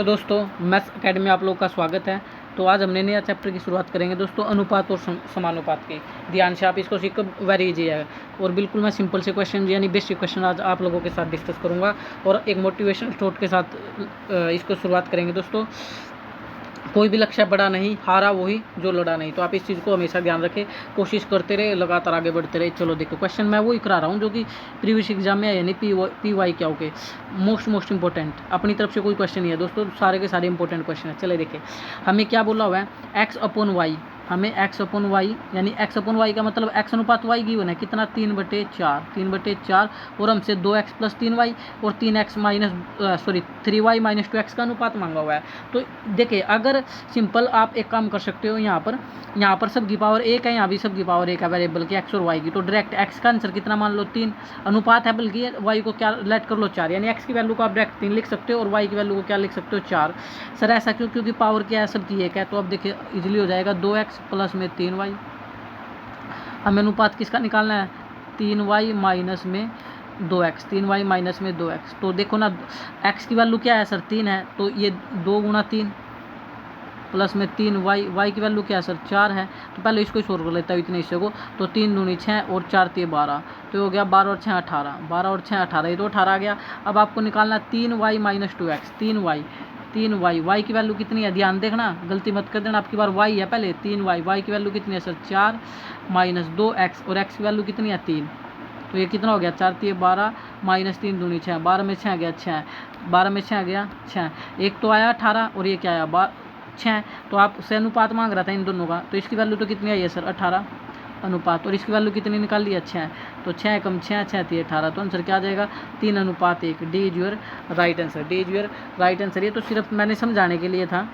तो दोस्तों maths academy में आप लोगों का स्वागत है। तो आज हमने नया चैप्टर की शुरुआत करेंगे दोस्तों, अनुपात और समानुपात की। ध्यान से आप इसको सीख कर वेरी इजी है और बिल्कुल मैं सिंपल से क्वेश्चन यानी बेसिक क्वेश्चन आज आप लोगों के साथ डिस्कस करूंगा और एक मोटिवेशन थॉट के साथ इसको शुरुआत करेंगे दोस्तों। कोई भी लक्ष्य बड़ा नहीं, हारा वही जो लड़ा नहीं। तो आप इस चीज़ को हमेशा ध्यान रखें, कोशिश करते रहे, लगातार आगे बढ़ते रहे। चलो देखो, क्वेश्चन मैं वही करा रहा हूँ जो कि प्रीवियस एग्जाम में यानी पी वाई क्या हो के मोस्ट इंपॉर्टेंट अपनी तरफ से कोई क्वेश्चन नहीं है दोस्तों, सारे के सारे इंपॉर्टेंट क्वेश्चन है। चले देखें, हमें क्या बोला हुआ है, एक्स अपॉन वाई। हमें एक्स अपॉन वाई यानी एक्स अपॉन वाई का मतलब एक्स अनुपात वाई गिवन है कितना, 3/4 और हमसे 2x प्लस 3y और 3x minus 3y minus 2x का अनुपात मांगा हुआ है। तो देखिए, अगर सिंपल आप एक काम कर सकते हो, यहाँ पर सब की पावर एक है, यहाँ भी सब की पावर एक है वेरिएबल की एक्स और वाई की। तो डायरेक्ट एक्स का आंसर कितना मान लो 3, अनुपात है बल्कि वाई को क्या लेट कर लो 4, यानी एक्स की वैल्यू को आप डायरेक्ट 3 लिख सकते हो और वाई की वैल्यू को क्या लिख सकते हो 4। सर ऐसा क्यों? क्योंकि पावर क्या है, सबकी एक है। तो अब देखिए इजीली हो जाएगा, 2x प्लस में 3y। हमें अनुपात किसका निकालना है, 3y माइनस में 2x, 3y माइनस में 2x। तो देखो ना, x की वैल्यू क्या है सर 3 है, तो ये 2 गुणा 3 प्लस में 3y, y की वैल्यू क्या है सर 4 है। तो पहले इसको छोड़ कर लेता हूँ इतने हिस्से को। तो 3 दूनी 6 और 4 3 12, तो हो गया 12 और 6 18, 12 और 6 18, ये तो 18 आ गया। अब आपको निकालना 3y minus 2x, 3y, y की वैल्यू कितनी है, ध्यान देखना, गलती मत कर देना, आपकी बार y है पहले 3y, y की वैल्यू कितनी है सर 4 माइनस 2x और x की वैल्यू कितनी है 3। तो ये कितना हो गया, 4 3 12 माइनस 3 दूनी 6, 12 में 6 गया 6, 12 में 6 गया 6, एक तो आया 18 और ये क्या आया 6। तो आप से अनुपात मांग रहा था इन दोनों का, तो इसकी वैल्यू तो कितनी आई है सर 18 अनुपात, और इसकी वैल्यू कितनी निकाल ली है 6। तो 6 कम 6 6 थी 18, तो आंसर क्या आ जाएगा 3:1। D is your right answer, D is your right answer. ये तो सिर्फ मैंने समझाने के लिए था,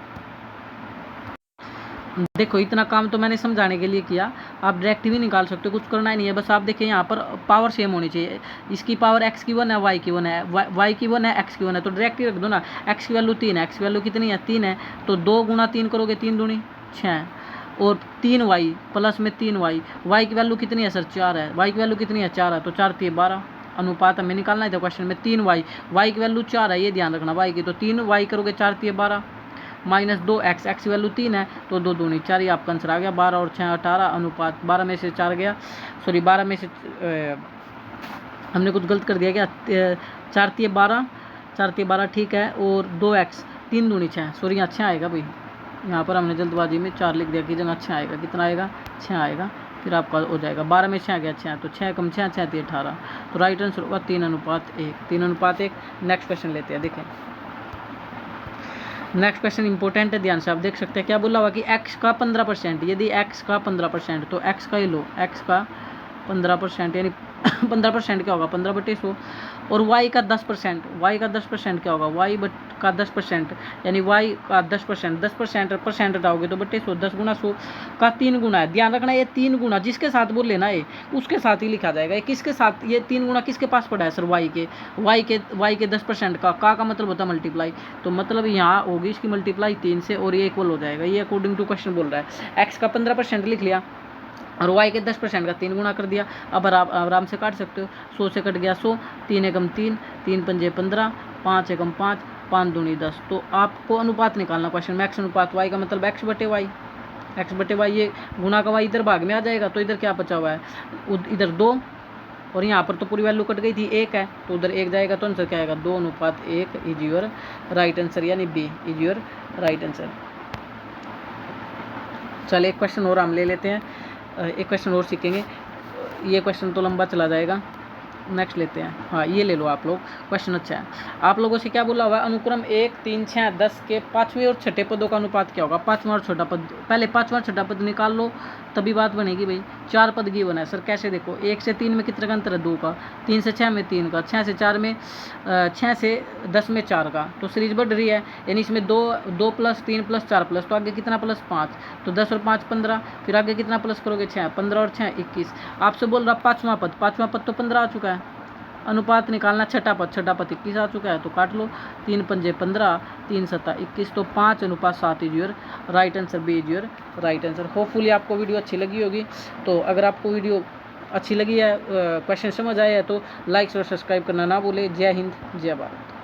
देखो इतना काम तो मैंने समझाने के लिए किया, आप डायरेक्ट भी निकाल सकते हो, कुछ करना ही नहीं है। बस आप देखिए यहाँ पर पावर सेम होनी चाहिए, इसकी पावर x की 1 है, y की 1 है, y की 1 है, x की 1 है, तो डायरेक्ट ही रख दो ना। x की वैल्यू 3 है, x की वैल्यू कितनी है 3 है, तो 2 गुणा 3 करोगे 3 दूनी 6 और 3y प्लस में 3y, y की वैल्यू कितनी है सर 4 है, y की वैल्यू कितनी है 4 है, तो 4 3 12 अनुपात हमें निकालना है था क्वेश्चन में 3y, y की वैल्यू 4 है, ये ध्यान रखना y की। तो 3y करोगे 4 3 12 माइनस 2x, x की वैल्यू 3 है, तो 2 दूनी 4, ये आपका आंसर आ गया। 12 और 6 18 अनुपात 12 में से 4 गया, 12 में से हमने कुछ गलत कर दिया क्या, 4 3 12, 4 3 12 ठीक है, और 2x 3 दूनी 6, अच्छा आएगा भाई, यहाँ पर हमने जल्दबाजी में 4 लिख दिया कि जगह अच्छा आएगा, कितना आएगा 6 आएगा, फिर आपका हो जाएगा 12 में 6 गया 6, तो 6 कम 6 6 3 18, तो राइट आंसर होगा 3:1, 3:1। नेक्स्ट क्वेश्चन लेते हैं, देखें नेक्स्ट क्वेश्चन इंपॉर्टेंट है, ध्यान से आप देख सकते हैं। क्या बोला हुआ कि x का 15%, यदि x का 15%, तो x का ही लो, x का 15% यानी 15% क्या होगा 15/100, और y का 10%, y का 10% क्या होगा y का 10% यानी y का 10%, 10% परसेंट हटाओगे तो 100, 10 गुना 100 का 3 गुना है। ध्यान रखना, ये 3 गुना जिसके साथ बोल लेना है उसके साथ ही लिखा जाएगा। किसके साथ, ये 3 गुना किसके पास पड़ा है सर y के 10% का मतलब होता है मल्टीप्लाई, तो मतलब यहाँ होगी इसकी मल्टीप्लाई 3 से और ये इक्वल हो जाएगा। ये अकॉर्डिंग टू क्वेश्चन बोल रहा है, x का 15% लिख लिया और y के 10% का 3 गुना कर दिया। अब आप आराम से काट सकते हो, 100 से कट गया 100, 3 एकम 3, 3 पंजे 15, 5 एकम 5, 5 दूनी 10। तो आपको अनुपात निकालना क्वेश्चन में, x अनुपात y का मतलब x बटे y, ये गुना का y इधर भाग में आ जाएगा, तो इधर क्या बचा हुआ है, इधर 2 और यहाँ पर तो पूरी वैल्यू कट गई थी 1 है, तो उधर 1 जाएगा, तो आंसर क्या आएगा 2:1 इज योर राइट आंसर, यानी B is your right answer. चलिए एक क्वेश्चन और हम ले लेते हैं, एक क्वेश्चन और सीखेंगे, ये क्वेश्चन तो लंबा चला जाएगा, नेक्स्ट लेते हैं। हाँ ये ले लो आप लोग, क्वेश्चन अच्छा है। आप लोगों से क्या बोला हुआ है, अनुक्रम 1 3 6 10 के 5वें और छठे पदों का अनुपात क्या होगा। 5वां और छोटा पद, पहले 5वां छोटा पद निकाल लो तभी बात बनेगी भाई। 4 पद की बना है सर, कैसे देखो, 1 से 3 में कितने का अंतर है 2 का, 3 से 6 में 3 का, 6 से 4 में 6 से 10 में 4 का, तो सीरीज बढ़ रही है, यानी इसमें 2 प्लस 3 प्लस 4 प्लस, तो आगे कितना प्लस 5, तो 10 और 5 15, फिर आगे कितना प्लस करोगे 6, 15 और 6 21। आपसे बोल रहा 5वां पद तो 15 आ चुका है, अनुपात निकालना छठा पद 21 आ चुका है, तो काट लो, 3 पंजे 15, 3 7 21, तो 5:7 is your right answer, B is your right answer. Hopefully आपको वीडियो अच्छी लगी होगी। तो अगर आपको वीडियो अच्छी लगी है, क्वेश्चन समझ आए हैं, तो लाइक और सब्सक्राइब करना ना भूले। जय हिंद, जय भारत।